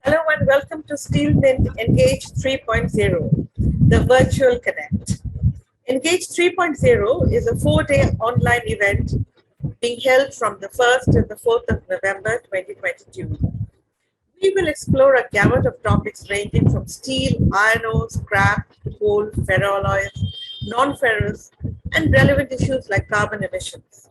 Hello and welcome to Steel Mint Engage 3.0, the virtual connect. Engage 3.0 is a 4-day online event being held from the 1st to the 4th of November 2022. We will explore a gamut of topics ranging from steel, iron ore, scrap, coal, ferroalloys, non-ferrous, and relevant issues like carbon emissions.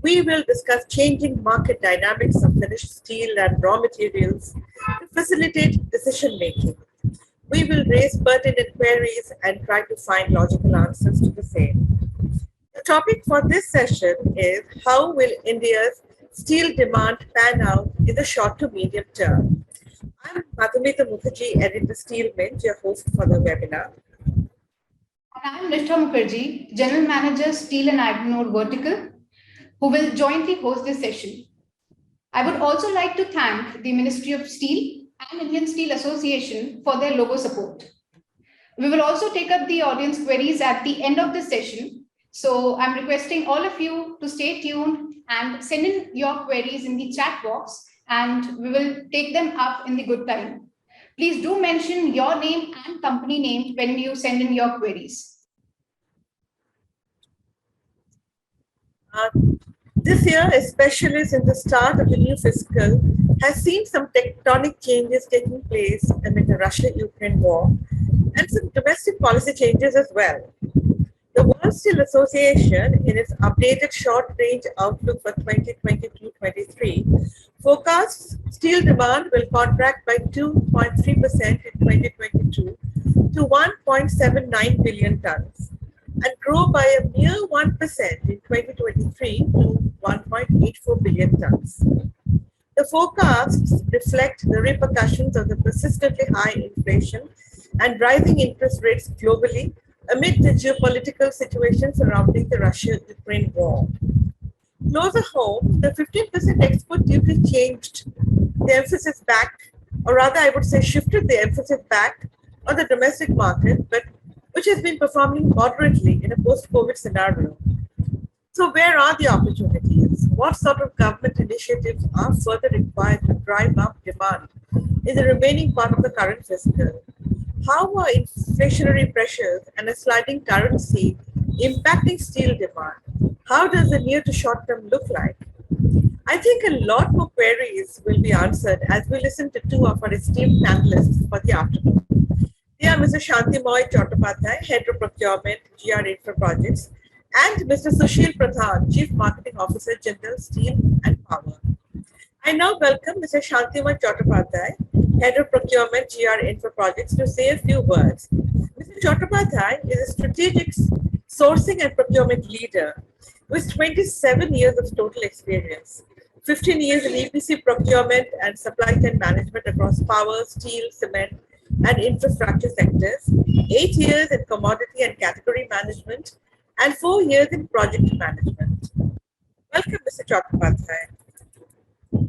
We will discuss changing market dynamics of finished steel and raw materials to facilitate decision making. We will raise pertinent queries and try to find logical answers to the same. The topic for this session is how will India's steel demand pan out in the short to medium term? I'm Madhumita Mukherjee, editor Steel Mint, your host for the webinar. And I'm Nishtha Mukherjee, General Manager, Steel and Iron Ore Vertical, who will jointly host this session. I would also like to thank the Ministry of Steel and Indian Steel Association for their logo support. We will also take up the audience queries at the end of the session. So I'm requesting all of you to stay tuned and send in your queries in the chat box, and we will take them up in the good time. Please do mention your name and company name when you send in your queries. This year, especially since the start of the new fiscal, has seen some tectonic changes taking place amid the Russia-Ukraine war and some domestic policy changes as well. The World Steel Association, in its updated short-range outlook for 2022-23, forecasts steel demand will contract by 2.3% in 2022 to 1.79 billion tons and grow by a mere 1% in 2023 to 1.84 billion tons. The forecasts reflect the repercussions of the persistently high inflation and rising interest rates globally amid the geopolitical situation surrounding the Russia-Ukraine war. Closer home, the 15% export duty changed the emphasis back, or rather, I would say, shifted the emphasis back on the domestic market, but which has been performing moderately in a post-COVID scenario. So, where are the opportunities? What sort of government initiatives are further required to drive up demand in the remaining part of the current fiscal? How are inflationary pressures and a sliding currency impacting steel demand? How does the near to short term look like? I think a lot more queries will be answered as we listen to two of our esteemed panelists for the afternoon. They are Mr. Shantimoy Chattopadhyay, Head of Procurement, GR Infra Projects, and Mr. Sushil Pradhan, Chief Marketing Officer, Jindal Steel and Power. I now welcome Mr. Shantimoy Chattopadhyay, Head of Procurement, GR Infra Projects, to say a few words. Mr. Chattopadhyay is a strategic sourcing and procurement leader with 27 years of total experience, 15 years in EPC procurement and supply chain management across power, steel, cement, and infrastructure sectors, 8 years in commodity and category management, and 4 years in project management. Welcome, Mr. Chattopadhyay.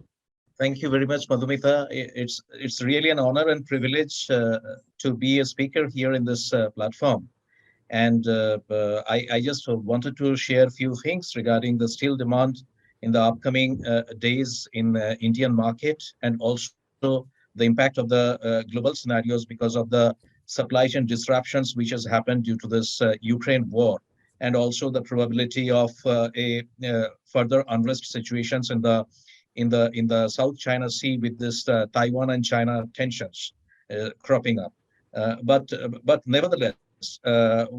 Thank you very much, Madhumita. It's really an honor and privilege to be a speaker here in this platform. And I just wanted to share a few things regarding the steel demand in the upcoming days in the Indian market, and also the impact of the global scenarios because of the supply chain disruptions which has happened due to this Ukraine war, and also the probability of a further unrest situations in the South China Sea with this Taiwan and China tensions cropping up. But nevertheless,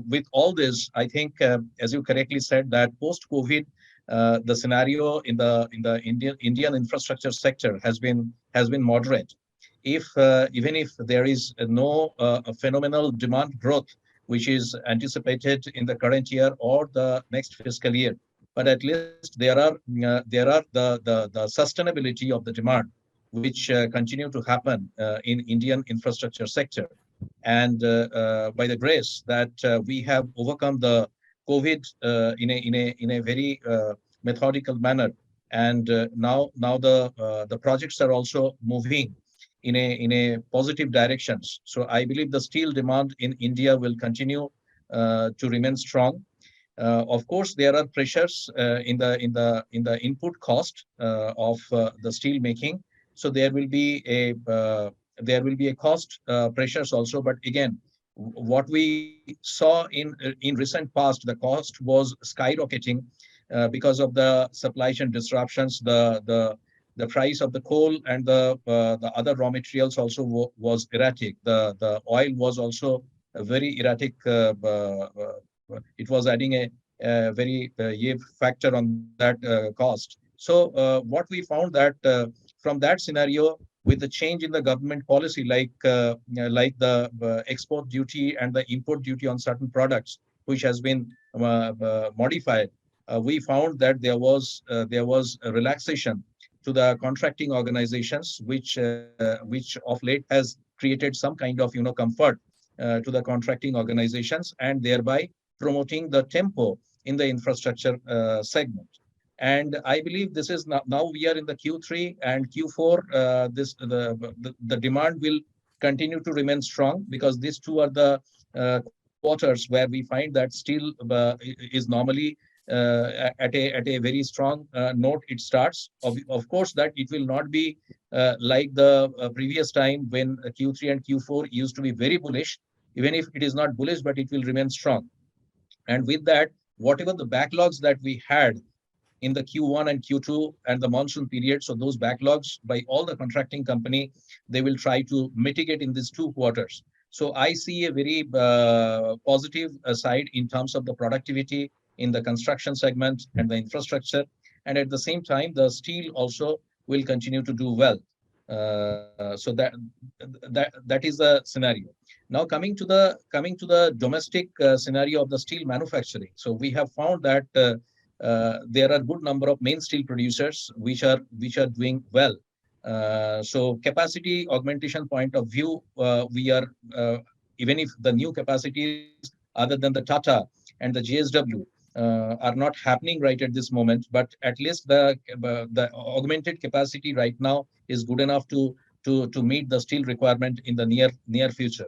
with all this, I think, as you correctly said, that post-COVID, the scenario in the Indian infrastructure sector has been moderate. If even if there is no phenomenal demand growth which is anticipated in the current year or the next fiscal year, but at least there are the sustainability of the demand which continue to happen in Indian infrastructure sector. And by the grace that we have overcome the COVID in a very methodical manner, and now the projects are also moving in a positive directions. So I believe the steel demand in India will continue to remain strong. Of course, there are pressures in the input cost of the steel making. So there will be there will be a cost pressures also. But again, what we saw in recent past, the cost was skyrocketing because of the supply chain disruptions. The price of the coal and the other raw materials also was erratic. The oil was also a very erratic. It was adding a very factor on that cost. So what we found that from that scenario, with the change in the government policy, like the export duty and the import duty on certain products, which has been modified, we found that there was a relaxation to the contracting organizations, which of late has created some kind of comfort to the contracting organizations, and thereby promoting the tempo in the infrastructure segment. And I believe this is now we are in the Q3 and Q4. The demand will continue to remain strong, because these two are the quarters where we find that steel is normally at a very strong note. It starts. Of course, that it will not be like the previous time when Q3 and Q4 used to be very bullish. Even if it is not bullish, but it will remain strong. And with that, whatever the backlogs that we had in the Q1 and Q2 and the monsoon period, so those backlogs by all the contracting company, they will try to mitigate in these 2 quarters. So I see a very positive side in terms of the productivity in the construction segment and the infrastructure. And at the same time, the steel also will continue to do well. So that is the scenario. Now coming to the domestic scenario of the steel manufacturing. So we have found that there are a good number of main steel producers which are doing well. So capacity augmentation point of view, we are even if the new capacities other than the Tata and the JSW are not happening right at this moment, but at least the augmented capacity right now is good enough to meet the steel requirement in the near future.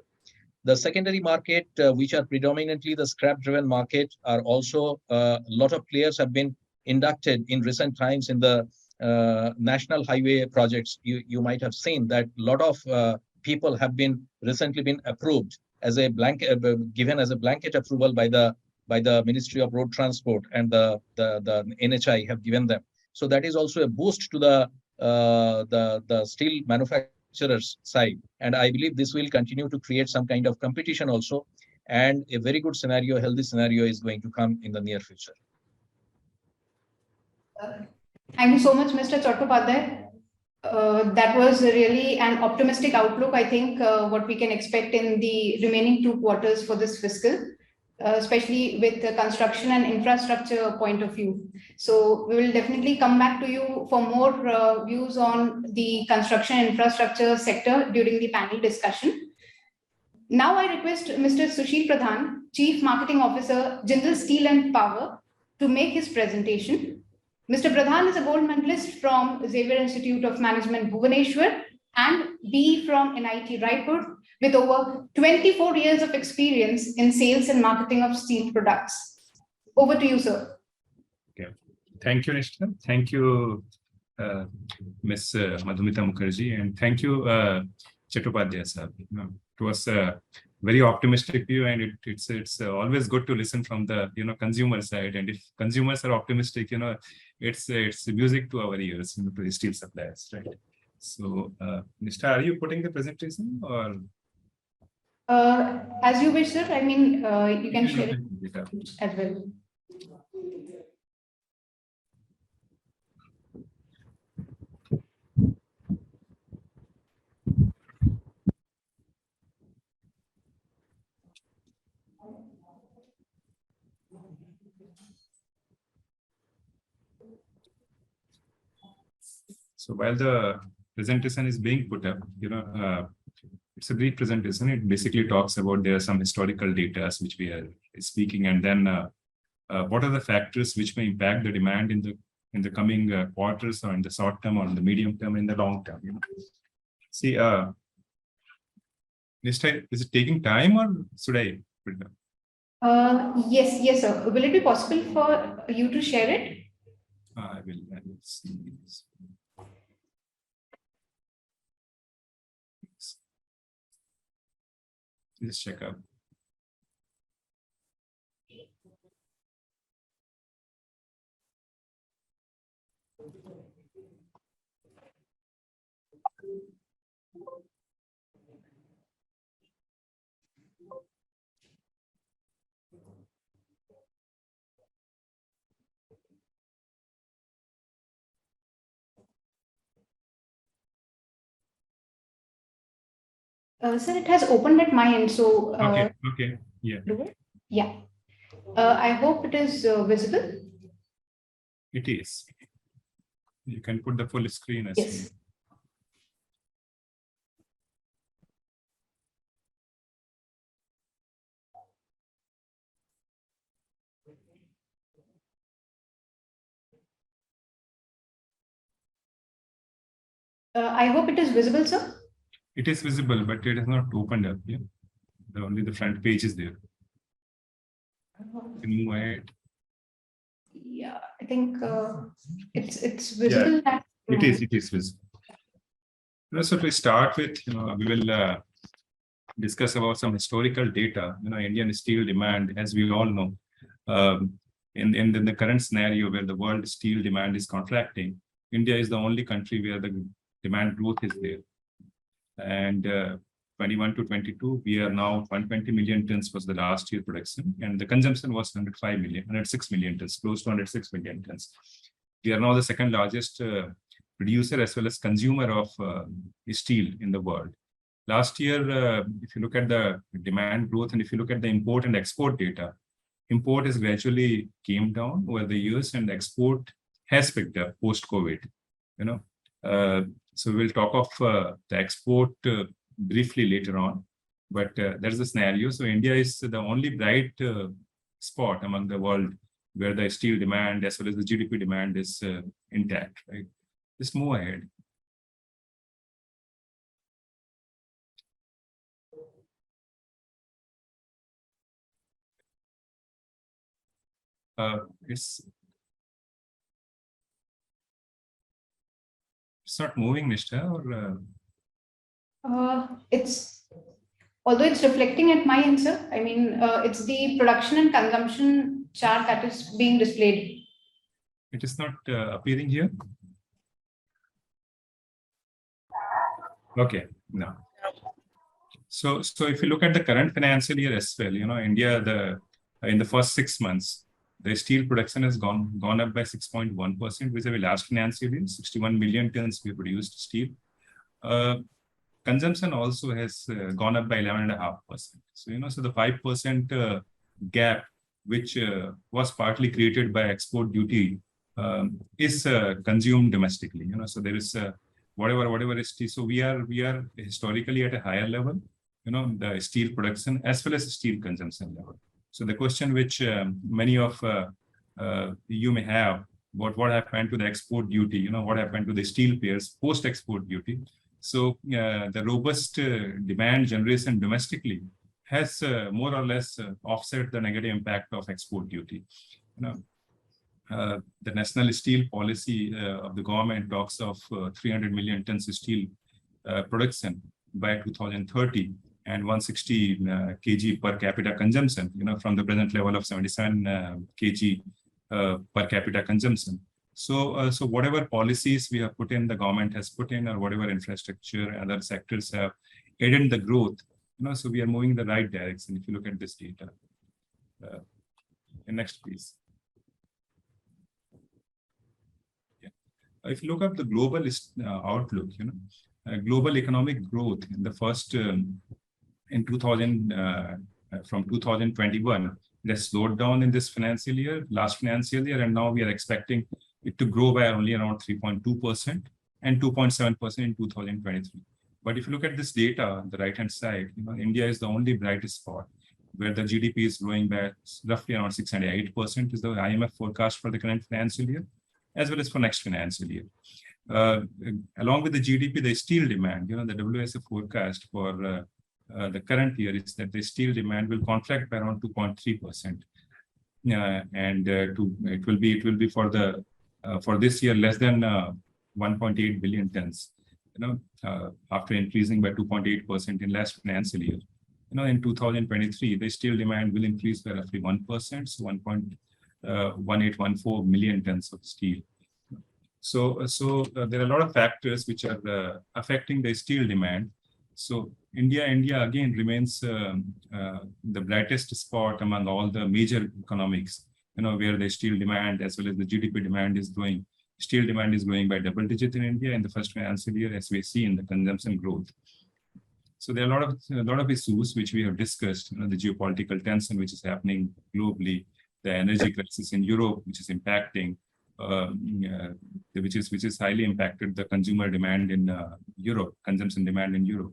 The secondary market, which are predominantly the scrap-driven market, are also a lot of players have been inducted in recent times in the national highway projects. You might have seen that a lot of people have been recently been approved as a blanket, given as a blanket approval by the Ministry of Road Transport, and the NHI have given them. So that is also a boost to the steel manufacturers side, and I believe this will continue to create some kind of competition also, and a very good scenario, healthy scenario is going to come in the near future. Thank you so much, Mr. Chattopadhyay. That was really an optimistic outlook, I think, what we can expect in the remaining 2 quarters for this fiscal, especially with the construction and infrastructure point of view. So we will definitely come back to you for more views on the construction and infrastructure sector during the panel discussion. Now I request Mr. Sushil Pradhan, Chief Marketing Officer, Jindal Steel and Power, to make his presentation. Mr. Pradhan is a gold medalist from Xavier Institute of Management, Bhubaneswar, and BE from NIT Raipur, with over 24 years of experience in sales and marketing of steel products. Over to you, sir. Okay. Thank you, Nishtha. Thank you, Ms. Madhumita Mukherjee, and thank you, Chattopadhyay sir. It was a very optimistic view, and it's always good to listen from the consumer side. And if consumers are optimistic, it's music to our ears, to the steel suppliers, right? So, Nishtha, are you putting the presentation or? As you wish, sir. I mean, you can share it as well. So while the presentation is being put up, it's a brief presentation. It basically talks about there are some historical data which we are speaking, and then what are the factors which may impact the demand in the coming quarters, or in the short term, or in the medium term, in the long term. See, this time, is it taking time, or should I put it down? Yes, sir. Will it be possible for you to share it? I will see this. Just check up. Sir, it has opened at my end, so Okay. Yeah, do it? Yeah. I hope it is visible. it is. You can put the full screen as Yes. I hope it is visible, sir. It is visible, but it is not opened up. Yeah, only the front page is there. Can you move ahead? Yeah, I think it's visible. Yeah, it is visible. So to start with, we will discuss about some historical data. Indian steel demand, as we all know, in the current scenario where the world steel demand is contracting, India is the only country where the demand growth is there. And 21 to 22, we are now 120 million tons was the last year production, and the consumption was 106 million tons, close to 106 million tons. We are now the second largest producer as well as consumer of steel in the world. Last year, if you look at the demand growth and if you look at the import and export data, import has gradually came down over the years and export has picked up post-COVID. So we'll talk of the export briefly later on, but there's a scenario. So India is the only bright spot among the world where the steel demand as well as the GDP demand is intact, right? Just move ahead. It's not moving, Nishtha, or It's although it's reflecting at my end, sir. I mean, it's the production and consumption chart that is being displayed. it is not appearing here. Okay, no. So if you look at the current financial year as well, India, in the first 6 months, the steel production has gone up by 6.1%, which is the last financial year, 61 million tons we produced steel. Consumption also has gone up by 11.5%. So the 5% gap, which was partly created by export duty, is consumed domestically. So there is whatever is steel. So we are historically at a higher level, the steel production as well as steel consumption level. So the question which many of you may have, what happened to the export duty, what happened to the steel players post-export duty. So the robust demand generation domestically has more or less offset the negative impact of export duty. The national steel policy of the government talks of 300 million tons of steel production by 2030 and 160 kg per capita consumption, from the present level of 77 kg per capita consumption. So whatever policies we have put in, the government has put in, or whatever infrastructure, other sectors have aided the growth, so we are moving in the right direction if you look at this data. Next, please. Yeah. If you look at the global outlook, global economic growth in the first, from 2021, it has slowed down in this financial year, last financial year, and now we are expecting it to grow by only around 3.2% and 2.7% in 2023. But if you look at this data on the right-hand side, India is the only brightest spot where the GDP is growing by roughly around 6.8% is the IMF forecast for the current financial year, as well as for next financial year. Along with the GDP, the steel demand, the WSA forecast for the current year is that the steel demand will contract by around 2.3%, and it will be for this year less than 1.8 billion tons, after increasing by 2.8% in last financial year. In 2023, the steel demand will increase by roughly 1%, so 1.1814 million tons of steel. So there are a lot of factors which are affecting the steel demand. So India again remains the brightest spot among all the major economics, where the steel demand as well as the GDP demand is growing. Steel demand is growing by double digit in India in the first financial year, as we see in the consumption growth. So there are a lot of issues which we have discussed. The geopolitical tension which is happening globally, the energy crisis in Europe, which is impacting, which is highly impacted the consumer demand in Europe, consumption demand in Europe.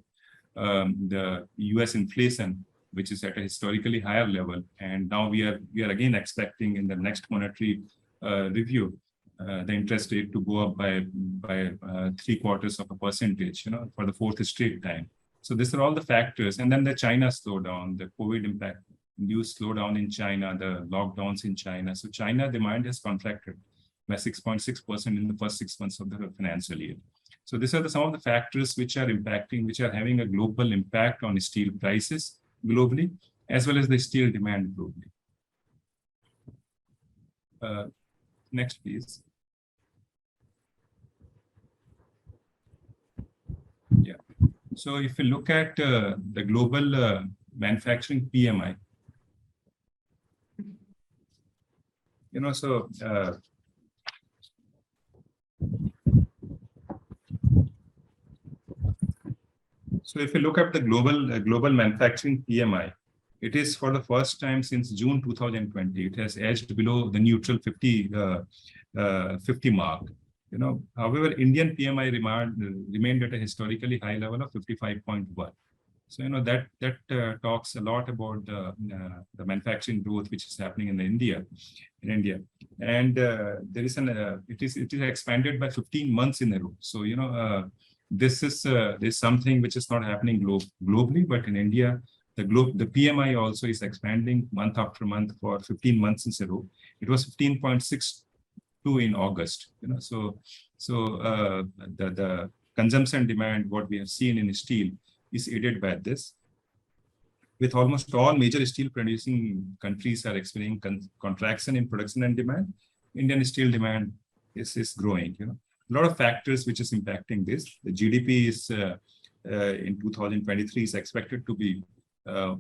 The US inflation, which is at a historically higher level, and now we are again expecting in the next monetary review the interest rate to go up by 0.75%, for the fourth straight time. So these are all the factors, and then the China slowdown, the COVID impact induced slowdown in China, the lockdowns in China. So China demand has contracted by 6.6% in the first 6 months of the financial year. So these are some of the factors which are impacting, which are having a global impact on steel prices globally, as well as the steel demand globally. Next, please. Yeah. So if you look at the global manufacturing PMI, so if you look at the global manufacturing PMI, it is for the first time since June 2020, it has edged below the neutral 50 mark. However, Indian PMI remained at a historically high level of 55.1. So that talks a lot about the manufacturing growth which is happening in India, and there is it is expanded by 15 months in a row. So this is something which is not happening globally, but in India, the PMI also is expanding month after month for 15 months in a row. It was 15.62 in August. So the consumption demand, what we have seen in steel, is aided by this. With almost all major steel producing countries are experiencing contraction in production and demand, Indian steel demand is growing. A lot of factors which is impacting this. The GDP is in 2023 is expected to be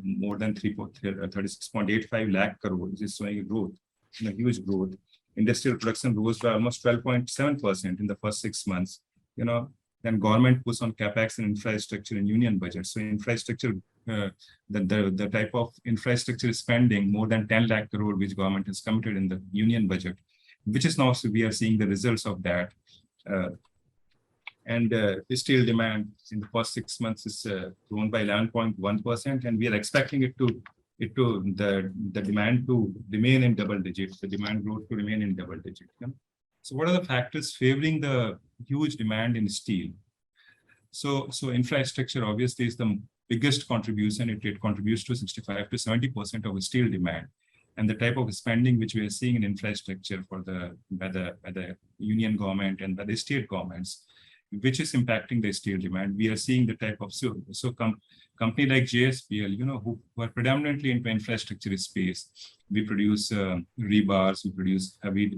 more than 36.85 lakh crore, which is showing a growth, a huge growth. Industrial production rose by almost 12.7% in the first 6 months. Then government puts on capex and infrastructure in union budget. So infrastructure, the type of infrastructure spending more than 10 lakh crore, which government has committed in the union budget, which is now, so we are seeing the results of that. And steel demand in the first 6 months is grown by 11.1%, and we are expecting the demand to remain in double digits, the demand growth to remain in double digits. So what are the factors favoring the huge demand in steel? So infrastructure obviously is the biggest contribution. It contributes to 65 to 70% of steel demand, and the type of spending which we are seeing in infrastructure by the union government and by the state governments, which is impacting the steel demand. We are seeing the type of company like JSPL, who are predominantly into infrastructure space. We produce rebars, we produce heavy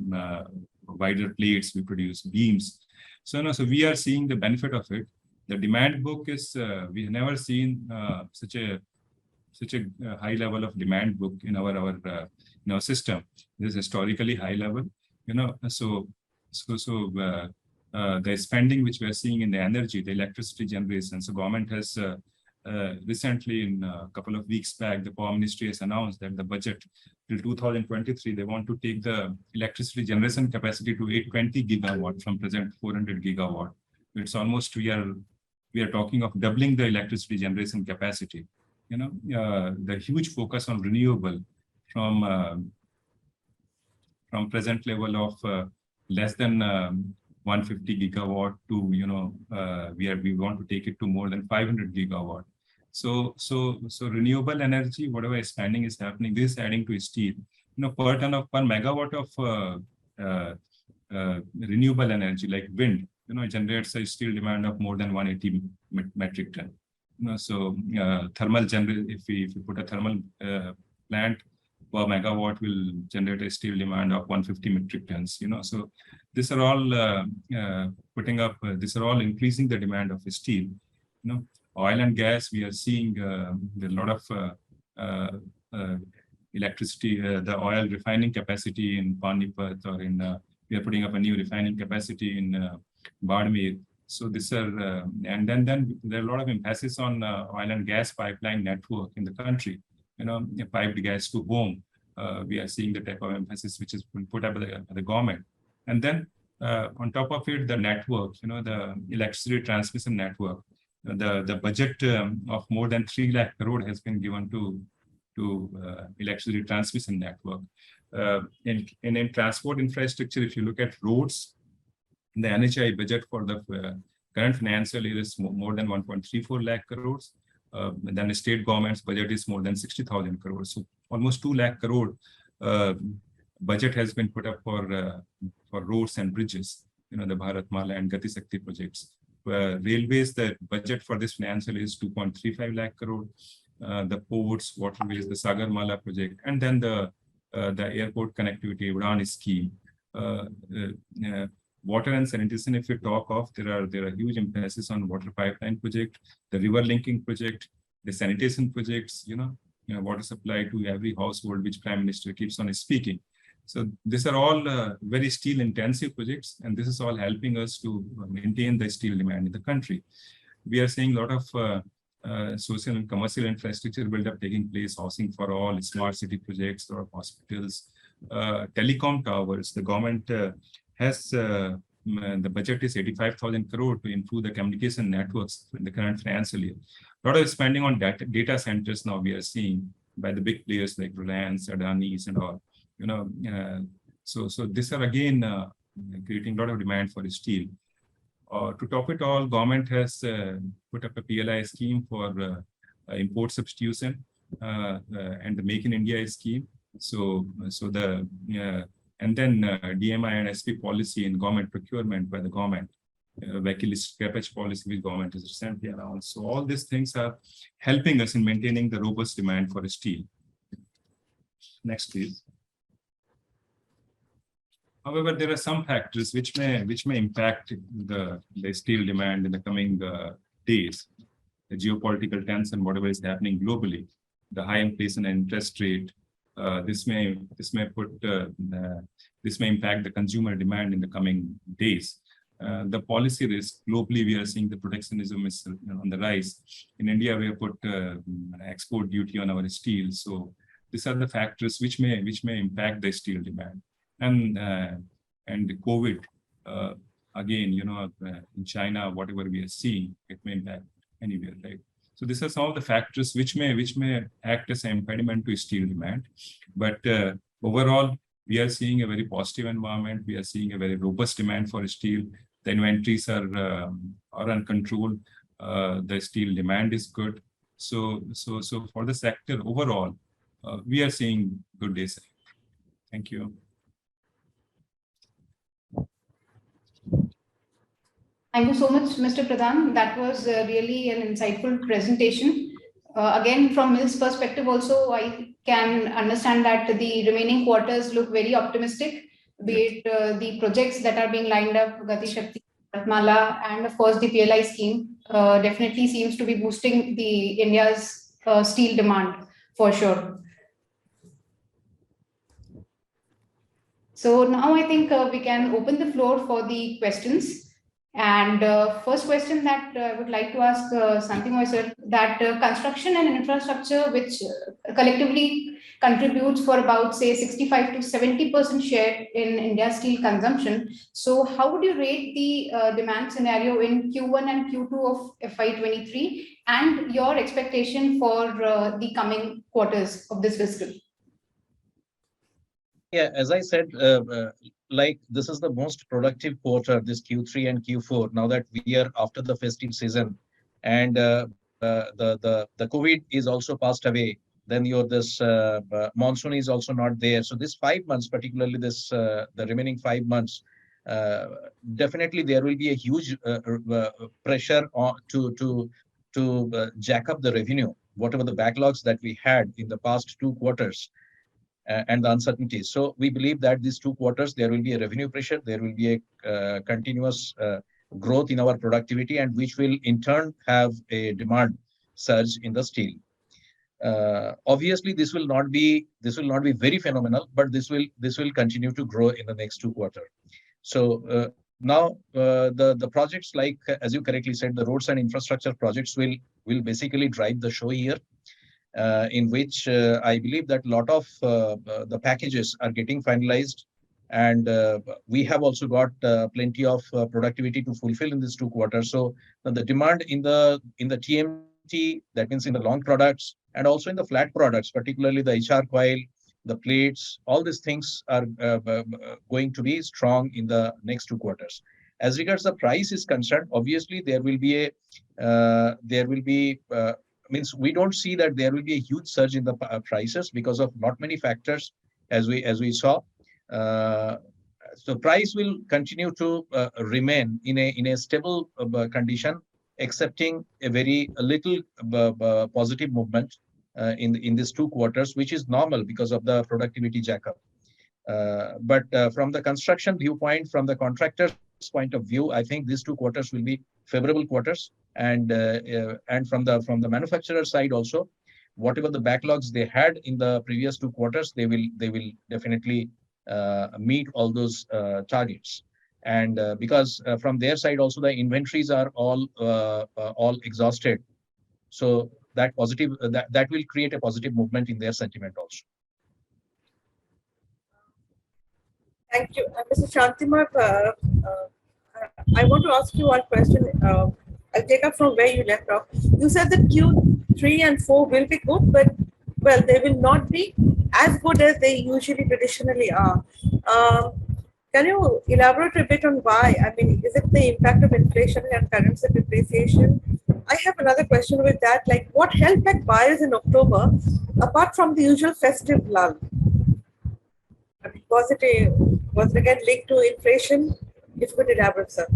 wider plates, we produce beams. So we are seeing the benefit of it. The demand book is we have never seen such a high level of demand book in our system. This is historically high level. The spending which we are seeing in the energy, the electricity generation. So government has recently, in a couple of weeks back, the Power Ministry has announced that the budget till 2023, they want to take the electricity generation capacity to 820 gigawatt from present 400 gigawatt. It's almost, we are talking of doubling the electricity generation capacity. The huge focus on renewable from present level of less than 150 gigawatt to we want to take it to more than 500 gigawatt. So renewable energy, whatever spending is happening, this is adding to steel. Per megawatt of renewable energy like wind, generates a steel demand of more than 180 metric ton. So thermal if we put a thermal plant per megawatt will generate a steel demand of 150 metric tons. So these are all these are all increasing the demand of steel. Oil and gas, we are seeing there are a lot of electricity, the oil refining capacity in Panipat, or we are putting up a new refining capacity in Badmir. So these are, and then there are a lot of emphasis on oil and gas pipeline network in the country. Piped gas to home. We are seeing the type of emphasis which is put up by the government. And then on top of it, the network, the electricity transmission network. The budget of more than 3 lakh crore has been given to electricity transmission network. In transport infrastructure, if you look at roads, the NHAI budget for the current financial year is more than 1.34 lakh crores. Then the state government's budget is more than 60,000 crores. So almost 2 lakh crore budget has been put up for roads and bridges, the Bharatmala and Gati Shakti projects. Railways, the budget for this financial year is 2.35 lakh crore. The ports, waterways, the Sagarmala project, and then the airport connectivity, Udan scheme. Water and sanitation, if we talk of, there are huge emphasis on water pipeline project, the river linking project, the sanitation projects, water supply to every household, which Prime Minister keeps on speaking. So these are all very steel intensive projects, and this is all helping us to maintain the steel demand in the country. We are seeing a lot of social and commercial infrastructure build-up taking place, housing for all, smart city projects, or hospitals, telecom towers. The government has the budget is 85,000 crore to improve the communication networks in the current financial year. A lot of spending on data centers now we are seeing by the big players like Reliance, Adani's, and all. So these are again creating a lot of demand for steel. To top it all, government has put up a PLI scheme for import substitution and the Make in India scheme. And then DMI and SP policy in government procurement by the government, vehicle scrappage policy which government is recently announced. So all these things are helping us in maintaining the robust demand for steel. Next, please. However, there are some factors which may impact the steel demand in the coming days. The geopolitical tension, whatever is happening globally, the high inflation and interest rate. This may impact the consumer demand in the coming days. The policy risk globally, we are seeing the protectionism is on the rise. In India, we have put export duty on our steel. So these are the factors which may impact the steel demand. And the COVID again, in China, whatever we are seeing, it may impact anywhere, right? So these are some of the factors which may act as an impediment to steel demand. But overall, we are seeing a very positive environment. We are seeing a very robust demand for steel. The inventories are under control. The steel demand is good. So for the sector overall, we are seeing good days. Thank you. Thank you so much, Mr. Pradhan. That was really an insightful presentation. Again, from Mill's perspective also, I can understand that the remaining quarters look very optimistic, be it the projects that are being lined up, Gati Shakti, Bharatmala, and of course the PLI scheme definitely seems to be boosting the India's steel demand for sure. So now I think we can open the floor for the questions. And first question that I would like to ask Santima sir, that construction and infrastructure, which collectively contributes for about say 65 to 70% share in India's steel consumption. So how would you rate the demand scenario in Q1 and Q2 of FY23 and your expectation for the coming quarters of this fiscal? Yeah, as I said, like this is the most productive quarter, this Q3 and Q4. Now that we are after the festive season, and the COVID is also passed away, then this monsoon is also not there. So this 5 months, particularly this the remaining 5 months, definitely there will be a huge pressure on to jack up the revenue, whatever the backlogs that we had in the past 2 quarters and the uncertainties. So we believe that these 2 quarters, there will be a revenue pressure, there will be a continuous growth in our productivity, and which will in turn have a demand surge in the steel. Obviously, this will not be very phenomenal, but this will continue to grow in the next 2 quarters. So now the projects, like as you correctly said, the roads and infrastructure projects will basically drive the show here, in which I believe that a lot of the packages are getting finalized, and we have also got plenty of productivity to fulfill in these 2 quarters. So the demand in the TMT, that means in the long products, and also in the flat products, particularly the HR coil, the plates, all these things are going to be strong in the next 2 quarters. As regards the price is concerned, obviously there will be means we don't see that there will be a huge surge in the prices because of not many factors, as we saw. So price will continue to remain in a stable condition, excepting a little positive movement in these 2 quarters, which is normal because of the productivity jackup. But from the construction viewpoint, from the contractor's point of view, I think these 2 quarters will be favorable quarters, and from the manufacturer side also, whatever the backlogs they had in the previous 2 quarters, they will definitely meet all those targets. And because from their side also the inventories are all exhausted, so that will create a positive movement in their sentiment also. Thank you. Mr. Shantimar, I want to ask you one question. I'll take up from where you left off. You said that Q3 and 4 will be good, but, well, they will not be as good as they usually traditionally are. Can you elaborate a bit on why? I mean, is it the impact of inflation and currency depreciation? I have another question with that, like what held back buyers in October, apart from the usual festive lull? I mean, was it again linked to inflation? If you could elaborate, sir.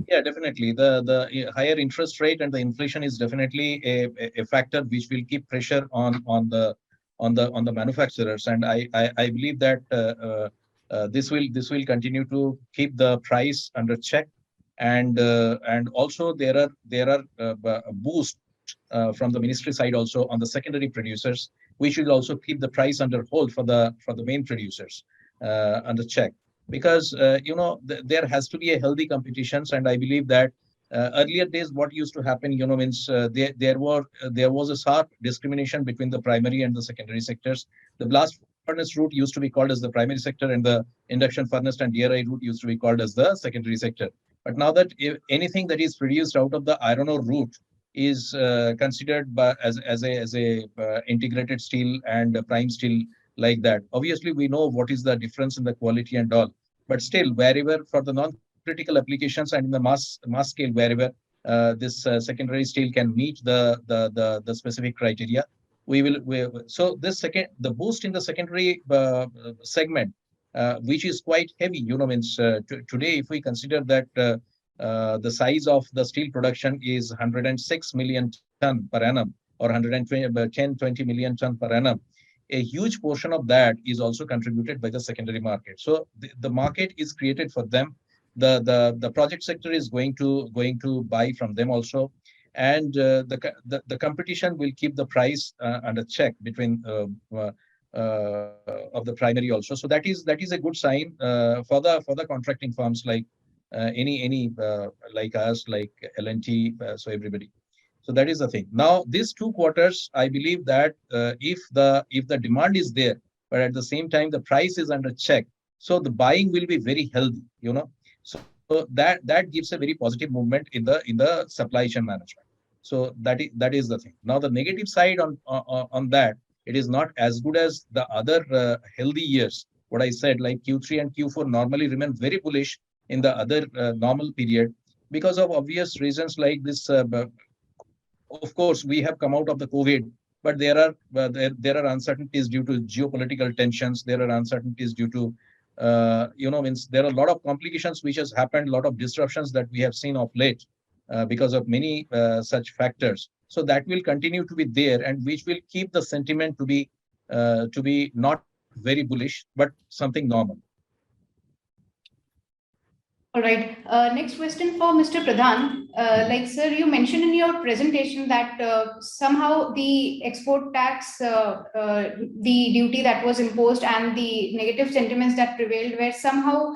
Yeah, definitely. The higher interest rate and the inflation is definitely a factor which will keep pressure on the manufacturers, and I believe that this will continue to keep the price under check, and also there are a boost from the ministry side also on the secondary producers. We should also keep the price under hold for the main producers under check, because there has to be a healthy competitions, and I believe that earlier days what used to happen, means there was a sharp discrimination between the primary and the secondary sectors. The blast furnace route used to be called as the primary sector, and the induction furnace and DRI route used to be called as the secondary sector. But now that anything that is produced out of the iron ore route is considered as a integrated steel and prime steel, like that. Obviously, we know what is the difference in the quality and all, but still, wherever for the non-critical applications and in the mass scale, wherever this secondary steel can meet the specific criteria, so the boost in the secondary segment, which is quite heavy, means today, if we consider that the size of the steel production is 106 million ton per annum, or 110-20 million ton per annum, a huge portion of that is also contributed by the secondary market. So the market is created for them. The project sector is going to buy from them also, and the competition will keep the price under check between of the primary also. So that is a good sign for the contracting firms like any like us, like L&T, so everybody. So that is the thing. Now, these 2 quarters, I believe that if the demand is there, but at the same time the price is under check, so the buying will be very healthy. So that gives a very positive movement in the supply chain management. So that is the thing. Now, the negative side on that, it is not as good as the other healthy years. What I said, like Q3 and Q4 normally remain very bullish in the other normal period, because of obvious reasons like this. Of course, we have come out of the COVID, but there are uncertainties due to geopolitical tensions. There are uncertainties due to, means there are a lot of complications which has happened, a lot of disruptions that we have seen of late. because of many such factors. So that will continue to be there, and which will keep the sentiment to be not very bullish, but something normal. All right. Next question for Mr. Pradhan. Like, sir, you mentioned in your presentation that somehow the export tax, the duty that was imposed, and the negative sentiments that prevailed were somehow,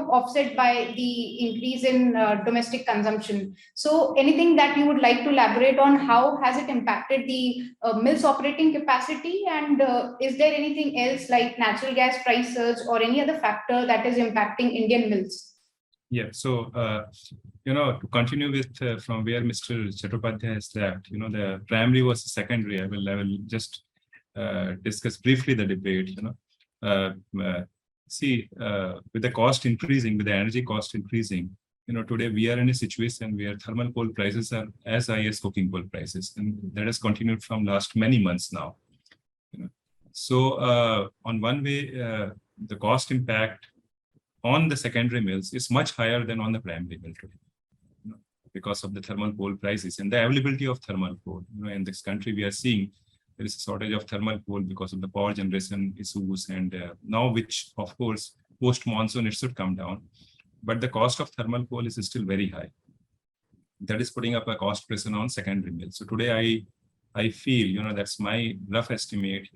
offset by the increase in domestic consumption. So, anything that you would like to elaborate on? How has it impacted the mills operating capacity? And is there anything else like natural gas price surge or any other factor that is impacting Indian mills? Yeah, so to continue with from where Mr. Chattopadhyay has left, the primary versus secondary. I will just discuss briefly the debate. With the cost increasing, with the energy cost increasing, today we are in a situation where thermal coal prices are as high as coking coal prices, and that has continued from last many months now. So on one way, the cost impact on the secondary mills is much higher than on the primary mill today, because of the thermal coal prices and the availability of thermal coal. In this country, we are seeing there is a shortage of thermal coal because of the power generation issues, and now, which of course post monsoon it should come down, but the cost of thermal coal is still very high. That is putting up a cost pressure on secondary mills. So today, I feel, that's my rough estimate,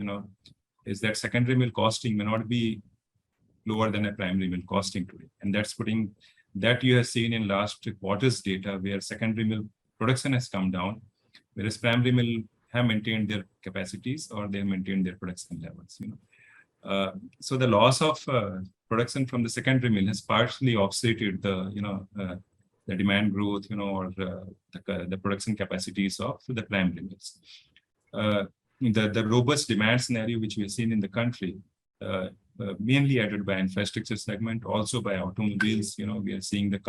is that secondary mill costing may not be lower than a primary mill costing today. And that's putting that you have seen in last quarter's data, where secondary mill production has come down, whereas primary mill have maintained their capacities or they maintained their production levels. So the loss of production from the secondary mill has partially offset the demand growth, or the production capacities of the primary mills. The robust demand scenario which we have seen in the country, mainly added by infrastructure segment, also by automobiles. We are seeing the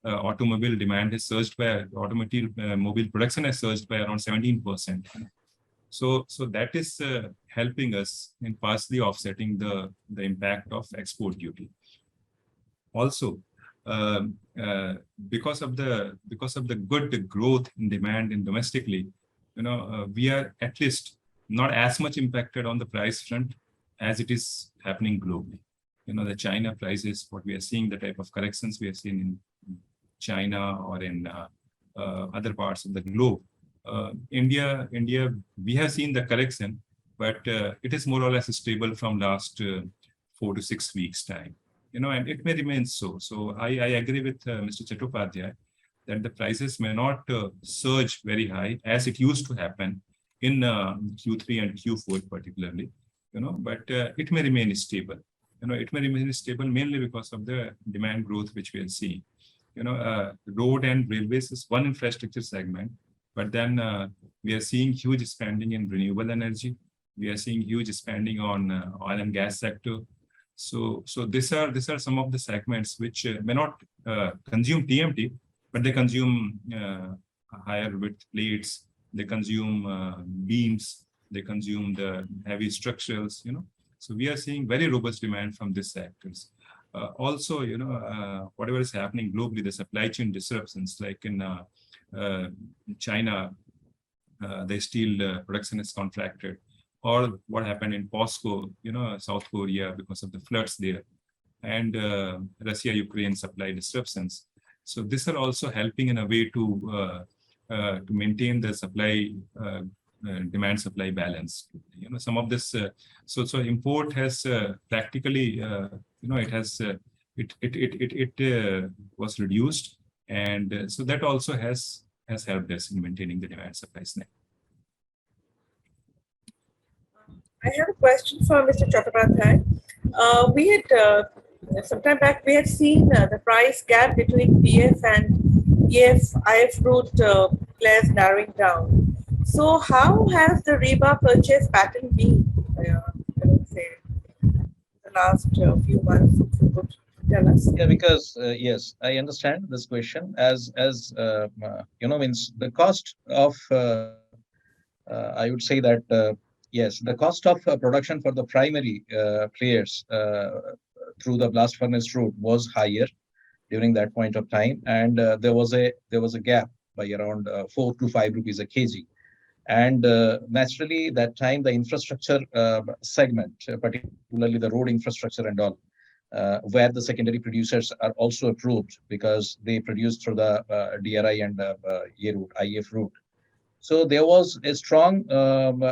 automobile demand has surged by mobile production has surged by around 17%. So that is helping us in partially offsetting the impact of export duty. Also, because of the good growth in demand in domestically, we are at least not as much impacted on the price front as it is happening globally. The China prices, what we are seeing, the type of corrections we have seen in China or in other parts of the globe. India, we have seen the correction, but it is more or less stable from last 4 to 6 weeks time. And it may remain so. So I agree with Mr. Chattopadhyay that the prices may not surge very high as it used to happen in Q3 and Q4 particularly. But it may remain stable. It may remain stable mainly because of the demand growth which we are seeing. Road and railways is one infrastructure segment, but then we are seeing huge spending in renewable energy. We are seeing huge spending on oil and gas sector. So these are some of the segments which may not consume TMT, but they consume higher width plates. They consume beams. They consume the heavy structures, So we are seeing very robust demand from these sectors. Also, whatever is happening globally, the supply chain disruptions, like in China, the steel production is contracted, or what happened in POSCO, South Korea, because of the floods there, and Russia-Ukraine supply disruptions. So these are also helping in a way to maintain the supply demand supply balance. Some of this so import has practically it was reduced, and so that also has helped us in maintaining the demand supply snap. I have a question for Mr. Chattopadhyay. We had some time back we had seen the price gap between PF and EF route players narrowing down. So how has the rebar purchase pattern been, I would say, the last few months? If you could tell us. Yeah, because yes, I understand this question as means the cost of I would say that yes, the cost of production for the primary players through the blast furnace route was higher, during that point of time, and there was a gap by around 4 to 5 rupees a kg. And naturally, that time the infrastructure segment, particularly the road infrastructure and all, where the secondary producers are also approved because they produce through the DRI and IF route. So there was a strong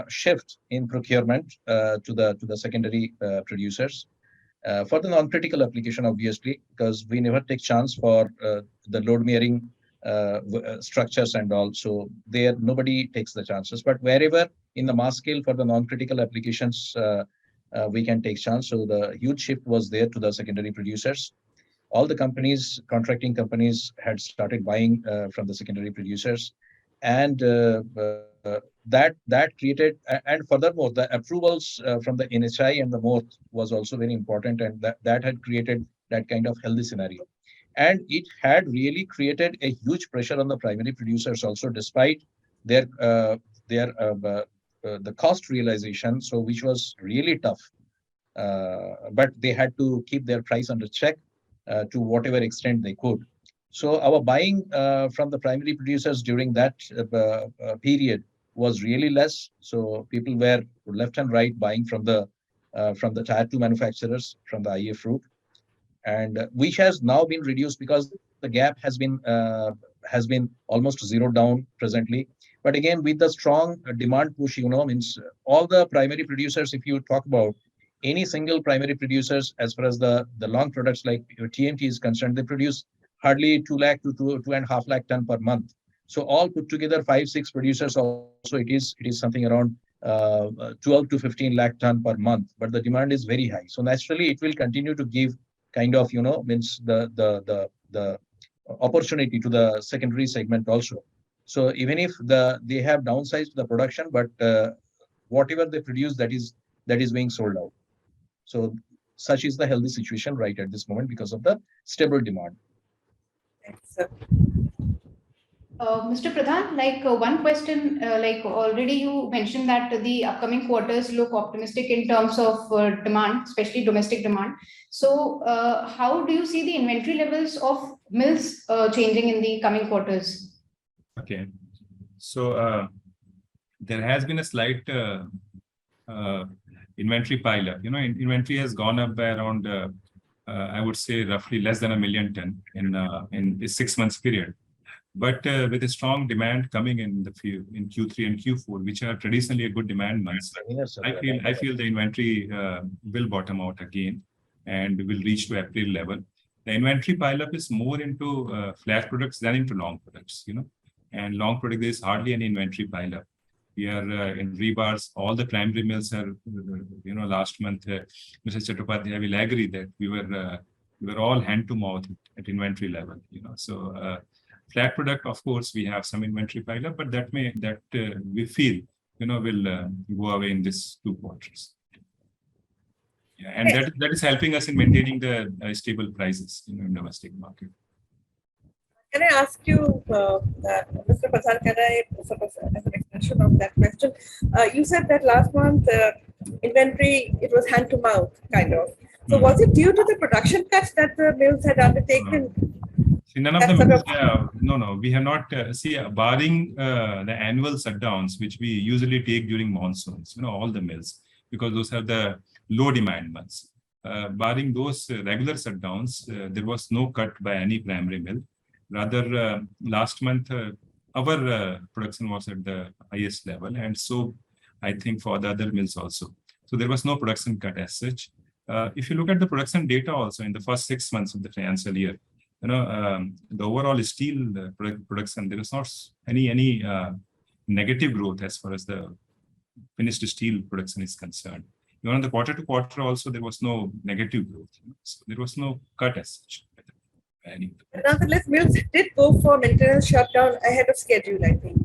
shift in procurement to the secondary producers for the non-critical application, obviously, because we never take chance for the load bearing structures and all. So there nobody takes the chances. But wherever in the mass scale for the non-critical applications, we can take chance. So the huge shift was there to the secondary producers. All the companies, contracting companies, had started buying from the secondary producers, and that created, and furthermore, the approvals from the NHI and the MoRTH was also very important, and that had created that kind of healthy scenario. And it had really created a huge pressure on the primary producers also, despite their the cost realization, so which was really tough. But they had to keep their price under check to whatever extent they could. So our buying from the primary producers during that period was really less. So people were left and right buying from the tier 2 manufacturers from the IF route, and which has now been reduced because the gap has been almost zeroed down presently. But again, with the strong demand push, means all the primary producers, if you talk about any single primary producers, as far as the long products like TMT is concerned, they produce hardly 2 lakh to 2.5 lakh ton per month. So all put together, 5-6 producers also, it is something around 12 to 15 lakh ton per month. But the demand is very high. So naturally, it will continue to give kind of, means the opportunity to the secondary segment also. So even if they have downsized the production, but whatever they produce, that is being sold out. So such is the healthy situation right at this moment because of the stable demand. Thanks. Mr. Pradhan, one question, already you mentioned that the upcoming quarters look optimistic in terms of demand, especially domestic demand. So how do you see the inventory levels of mills changing in the coming quarters? Okay, so there has been a slight inventory pile up. Inventory has gone up by around, I would say, roughly less than 1 million ton in this 6 months period. But with a strong demand coming in in Q3 and Q4, which are traditionally a good demand months, I feel the inventory will bottom out again and will reach to April level. The inventory pileup is more into flat products than into long products, And long product, there is hardly any inventory pileup. We are in rebars, all the primary mills are, last month, Mr. Chattopadhyay will agree that we were all hand to mouth at inventory level, So flat product, of course, we have some inventory pileup, but that we feel, will go away in this 2 quarters. Yeah, and that is helping us in maintaining the stable prices in domestic market. Can I ask you, Mr. Pradhan, as an extension of that question, you said that last month inventory, it was hand to mouth, kind of. So was it due to the production cuts that the mills had undertaken? See, none of the mills, no, we have not, barring the annual shutdowns, which we usually take during monsoons, all the mills, because those are the low demand months. Barring those regular shutdowns, there was no cut by any primary mill. Rather, last month, our production was at the highest level. And so I think for the other mills also. So there was no production cut as such. If you look at the production data also in the first 6 months of the financial year, the overall steel production, there is not any negative growth as far as the finished steel production is concerned. Even on the quarter to quarter also, there was no negative growth. So there was no cut as such. Nonetheless, mills did go for maintenance shutdown ahead of schedule, I think.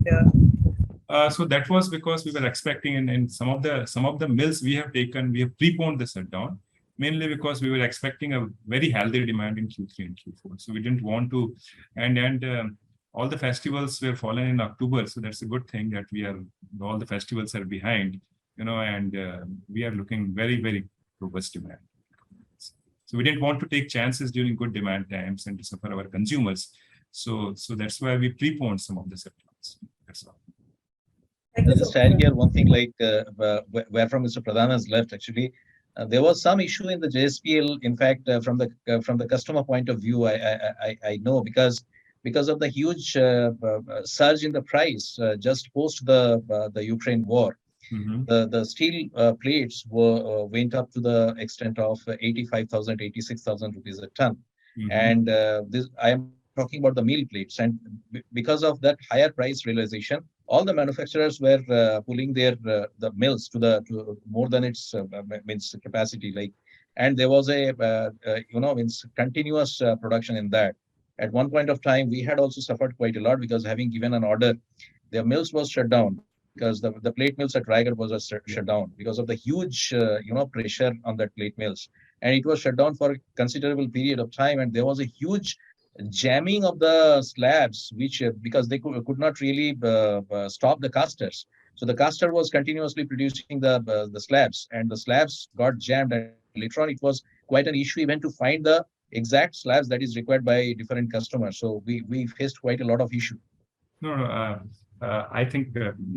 So that was because we were expecting in some of the mills we have preponed the shutdown, mainly because we were expecting a very healthy demand in Q3 and Q4. So we didn't want to, and all the festivals were fallen in October. So that's a good thing that all the festivals are behind, and we are looking very, very robust demand. So we didn't want to take chances during good demand times and to suffer our consumers. So that's why we preponed some of the shutdowns. That's all. Thank you I'll so just add much. here one thing, like where from Mr. Pradhan has left. Actually, there was some issue in the JSPL. In fact, from the customer point of view, I know because of the huge surge in the price just post the Ukraine war. Mhm. The steel plates went up to the extent of 85,000, 86,000 rupees a ton. Mhm. And this I am talking about the meal plates. And because of that higher price realization, all the manufacturers were pulling their the mills to more than its means capacity. Like, and there was a means continuous production in that. At one point of time, we had also suffered quite a lot because having given an order, their mills was shut down because the plate mills at Raigad was shut down because of the huge pressure on that plate mills, and it was shut down for a considerable period of time, and there was a huge jamming of the slabs, which because they could not really stop the casters. So the caster was continuously producing the slabs, and the slabs got jammed. And later on, it was quite an issue even to find the exact slabs that is required by different customers. So we faced quite a lot of issue. No, I think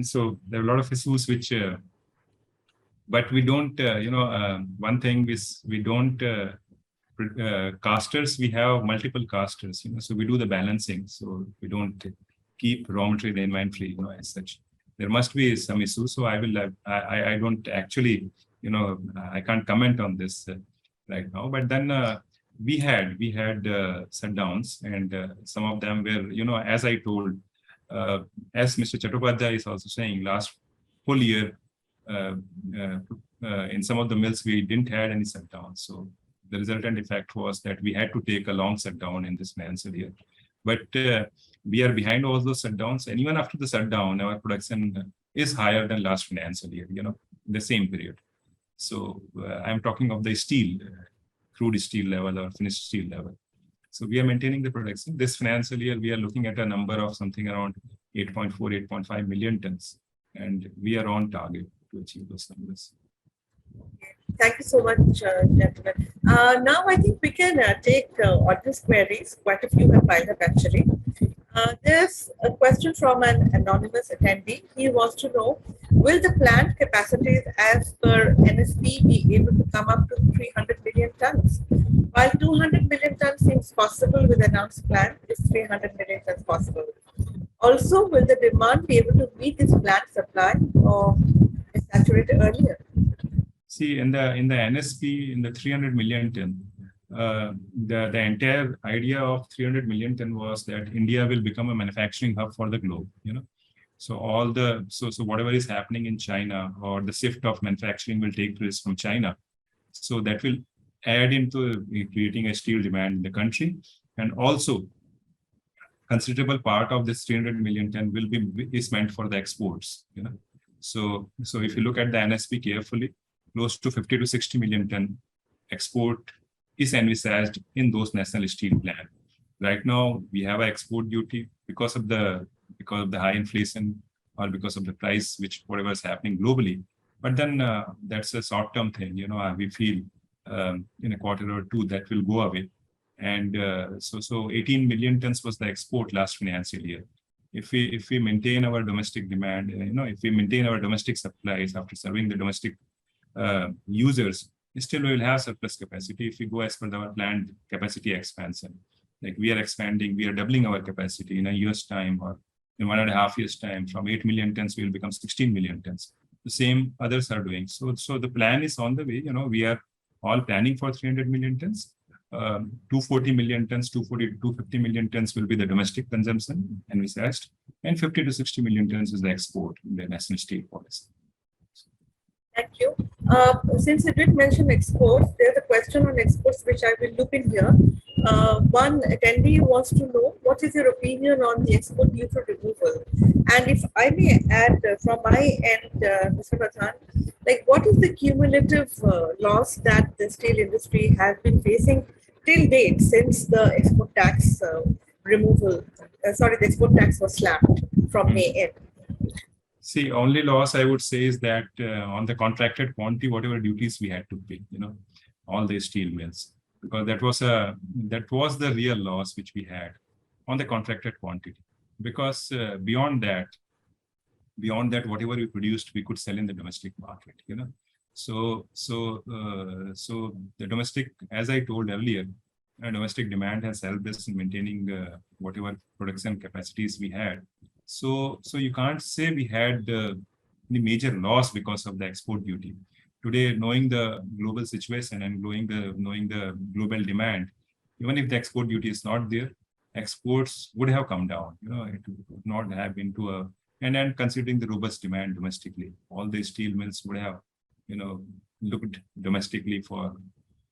so. There are a lot of issues which, but we don't. One thing is we don't. Casters, we have multiple casters. So we do the balancing. So we don't keep raw material inventory. As such, there must be some issues. So I will. I don't actually. I can't comment on this right now. But then we had shutdowns, and some of them were. As I told. As Mr. Chattopadhyay is also saying, last full year, in some of the mills, we didn't have any shutdowns. So the resultant effect was that we had to take a long shutdown in this financial year. But we are behind all those shutdowns. And even after the shutdown, our production is higher than last financial year, the same period. So I'm talking of the steel, crude steel level or finished steel level. So we are maintaining the production. This financial year, we are looking at a number of something around 8.4, 8.5 million tons. And we are on target to achieve those numbers. Thank you so much, gentlemen. Now I think we can take audience queries. Quite a few have piled up actually. There's a question from an anonymous attendee. He wants to know, will the plant capacities as per NSP be able to come up to 300 million tons? While 200 million tons seems possible with announced plan, is 300 million tons possible? Also, will the demand be able to meet this plant supply or is saturated earlier? See, in the NSP, in the 300 million ton, the entire idea of 300 million ton was that India will become a manufacturing hub for the globe. So so whatever is happening in China, or the shift of manufacturing will take place from China. So that will add into creating a steel demand in the country, and also considerable part of this 300 million ton is meant for the exports. So if you look at the NSP carefully, close to 50 to 60 million ton export is envisaged in those national steel plan. Right now, we have an export duty because of the high inflation or because of the price, whatever is happening globally. But then that's a short-term thing. We feel in a quarter or two that will go away. And so 18 million tons was the export last financial year. If we maintain our domestic demand, if we maintain our domestic supplies after serving the domestic users, still we will have surplus capacity if we go as per our planned capacity expansion. Like we are doubling our capacity in a year's time, or in 1.5 years' time. From 8 million tons, we will become 16 million tons. The same others are doing. So the plan is on the way. We are all planning for 300 million tons. 240 million tons, 250 million tons will be the domestic consumption envisaged, and 50 to 60 million tons is the export in the national steel policy. Thank you. Since you did mention exports, there's a question on exports which I will loop in here. One attendee wants to know, what is your opinion on the export duty removal? And if I may add from my end, Mr. Pradhan, like what is the cumulative loss that the steel industry has been facing till date since the export tax the export tax was slapped from May end? See, only loss I would say is that on the contracted quantity, whatever duties we had to pay, all the steel mills. because that was the real loss which we had on the contracted quantity. Because beyond that, whatever we produced, we could sell in the domestic market. So the domestic, as I told earlier, domestic demand has helped us in maintaining whatever production capacities we had. So you can't say we had any major loss because of the export duty. Today, knowing the global situation and knowing the global demand, even if the export duty is not there, exports would have come down. It would not have been to a, and then considering the robust demand domestically, all the steel mills would have, looked domestically for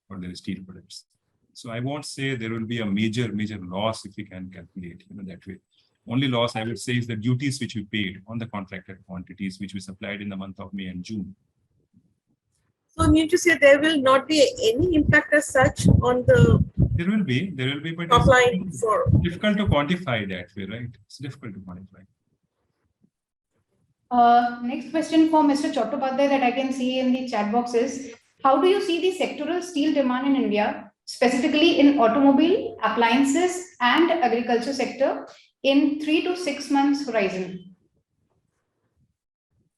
their steel products. So I won't say there will be a major loss if we can calculate, that way. Only loss I would say is the duties which we paid on the contracted quantities which we supplied in the month of May and June. So you mean to say there will not be any impact as such on the There will be, but top it's line for difficult to quantify that way, right? It's difficult to quantify. Next question for Mr. Chattopadhyay that I can see in the chat box is, how do you see the sectoral steel demand in India, specifically in automobile, appliances, and agriculture sector in 3 to 6 months horizon?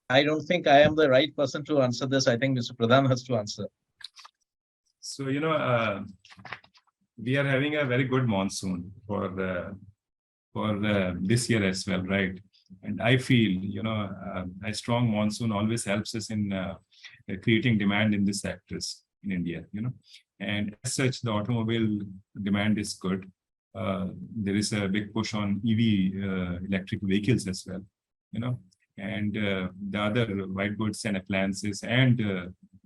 I don't think I am the right person to answer this. I think Mr. Pradhan has to answer. So, we are having a very good monsoon for this year as well, right? And I feel, a strong monsoon always helps us in creating demand in these sectors in India, And as such, the automobile demand is good. There is a big push on EV, electric vehicles as well, and the other white goods and appliances and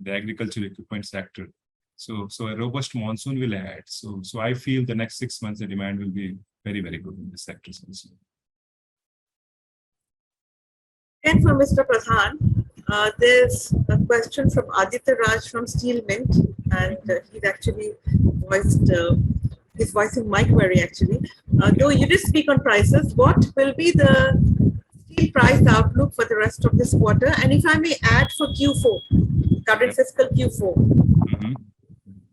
the agricultural equipment sector. So a robust monsoon will add. So I feel the next 6 months, the demand will be very, very good in the sectors also. And for Mr. Pradhan, there's a question from Aditya Raj from Steel Mint, and he's actually he's voicing my query actually. Though you did speak on prices, what will be the steel price outlook for the rest of this quarter? And if I may add for Q4, current fiscal Q4,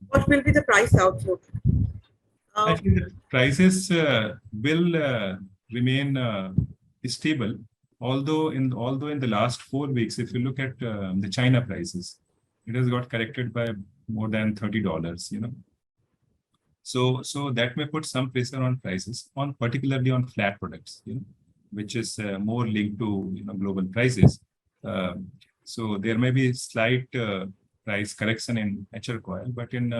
what will be the price outlook? I think the prices will remain stable. Although in the last 4 weeks, if you look at the China prices, it has got corrected by more than $30, So that may put some pressure on prices, particularly on flat products, which is more linked to global prices. So there may be slight price correction in HR coil, but in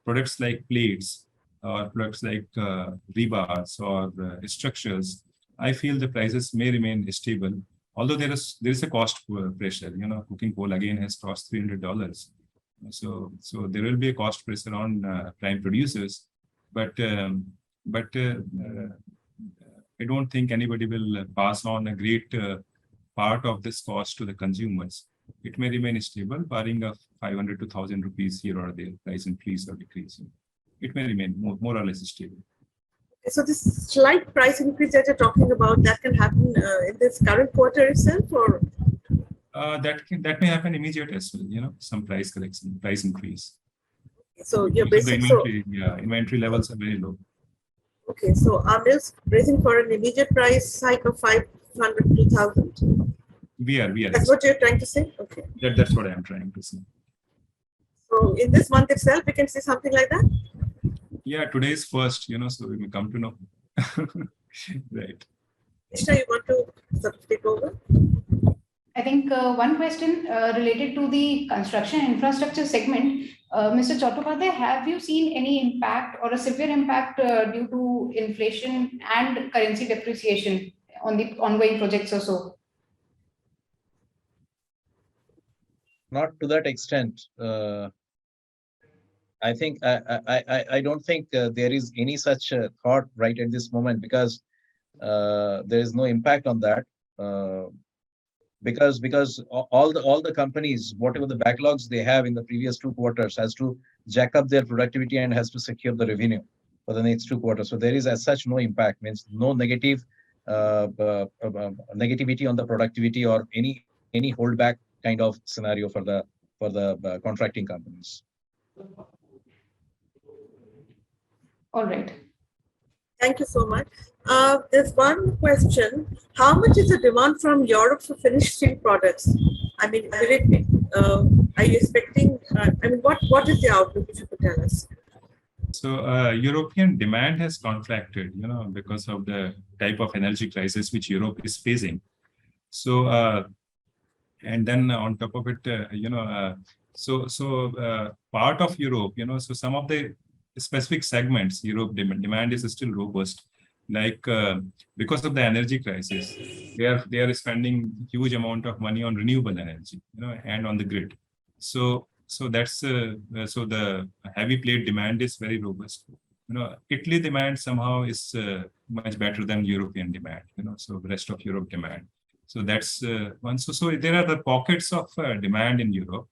products like plates or products like rebars or structures, I feel the prices may remain stable, although there is a cost pressure. Coking coal again has crossed $300, so there will be a cost pressure on prime producers, but I don't think anybody will pass on a great part of this cost to the consumers. It may remain stable, barring a 500 to 1,000 rupees here or there price increase or decrease. It may remain more or less stable. So this slight price increase that you're talking about, that can happen in this current quarter itself, or that may happen immediate as well. Some price correction, price increase. So your basic inventory levels are very low. Okay, so are mills bracing for an immediate price hike of 500 to 1,000? We are. That's what you're trying to say. Okay. That's what I'm trying to say. So in this month itself, we can see something like that. Yeah, today is first, so we may come to know. Right. Ishna, you want to take over? I think one question related to the construction infrastructure segment. Mr. Chattopadhyay, have you seen any impact or a severe impact due to inflation and currency depreciation on the ongoing projects or so? Not to that extent. I think I don't think there is any such thought right at this moment, because there is no impact on that. Because all the companies, whatever the backlogs they have in the previous 2 quarters, has to jack up their productivity and has to secure the revenue for the next 2 quarters. So there is as such no impact, means no negative negativity on the productivity or any holdback kind of scenario for the contracting companies. All right. Thank you so much. There's one question. How much is the demand from Europe for finished steel products? I mean, will it be, are you expecting, what is the outlook, if you could tell us? So European demand has contracted, because of the type of energy crisis which Europe is facing. So, and then on top of it, part of Europe, so some of the specific segments, Europe demand is still robust. Like because of the energy crisis, they are spending huge amount of money on renewable energy, and on the grid. So that's so the heavy plate demand is very robust. Italy demand somehow is much better than European demand. So the rest of Europe demand. So that's one. So there are the pockets of demand in Europe,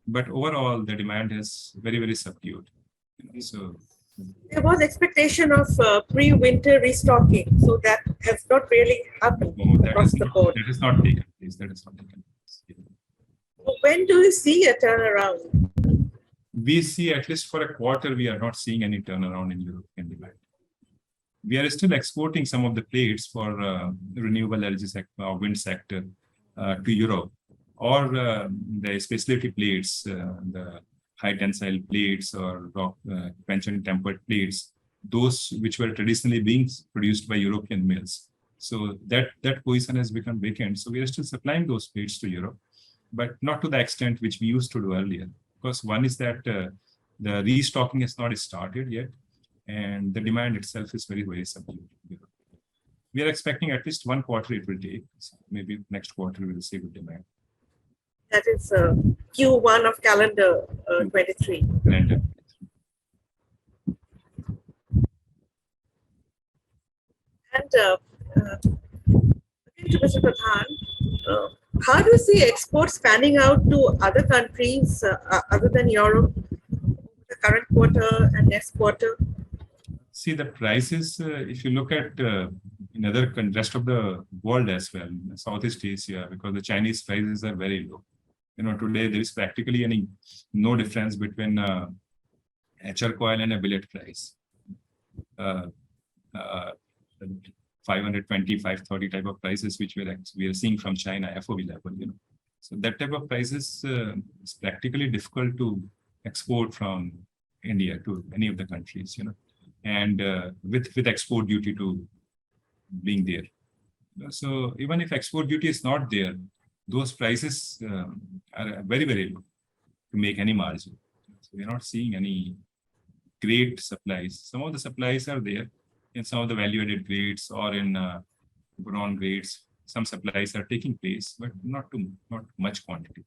but overall the demand is very, very subdued. So there was expectation of pre-winter restocking, so that has not really happened across the board. That is not taken place. That is not taken place. So when do you see a turnaround? We see at least for a quarter, we are not seeing any turnaround in European demand. We are still exporting some of the plates for renewable energy sector or wind sector to Europe, or the specialty plates, the high tensile plates or rock conventional tempered plates, those which were traditionally being produced by European mills. So that position has become vacant. So we are still supplying those plates to Europe, but not to the extent which we used to do earlier. Because one is that the restocking has not started yet, and the demand itself is very, very subdued. We are expecting at least one quarter it will take. So maybe next quarter we will see good demand. That is Q1 of calendar 23. And, to Mr. Pradhan, how do you see exports panning out to other countries other than Europe, the current quarter and next quarter? See the prices, if you look at in other rest of the world as well, Southeast Asia, because the Chinese prices are very low. Today there is practically no difference between HR coil and a billet price. 520, 530 type of prices which we are seeing from China, FOB level. So that type of prices is practically difficult to export from India to any of the countries. And with export duty to being there. So even if export duty is not there, those prices are very, very low to make any margin. So we're not seeing any great supplies. Some of the supplies are there in some of the value-added grades or in boron grades. Some supplies are taking place, but not much quantity.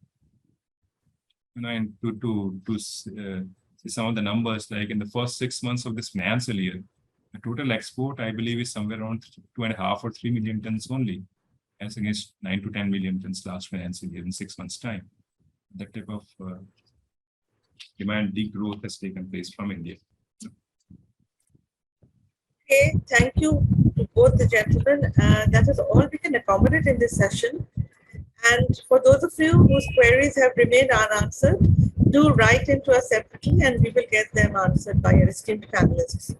And to see some of the numbers, like in the first 6 months of this financial year, the total export, I believe, is somewhere around 2.5 or 3 million tons only, as against 9 to 10 million tons last financial year in 6 months' time. That type of demand degrowth has taken place from India. Okay, thank you to both the gentlemen. That is all we can accommodate in this session. And for those of you whose queries have remained unanswered, do write into us separately and we will get them answered by our esteemed panelists.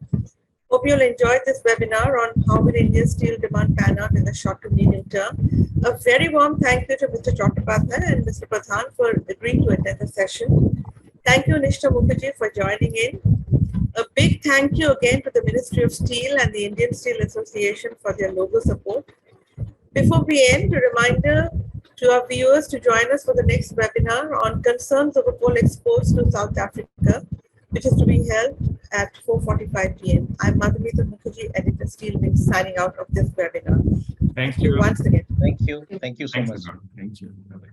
Hope you'll enjoy this webinar on how will Indian steel demand pan out in the short to medium term. A very warm thank you to Mr. Chattopadhyay and Mr. Pradhan for agreeing to attend the session. Thank you, Nishtha Mukherjee, for joining in. A big thank you again to the Ministry of Steel and the Indian Steel Association for their logo support. Before we end, a reminder to our viewers to join us for the next webinar on concerns over coal exports to South Africa, which is to be held at 4:45 p.m. I'm Madhumita Mukherjee, Editor Steel Wing, signing out of this webinar. Thank you once again. Thank you. Thank you so much. Thank you. Bye-bye.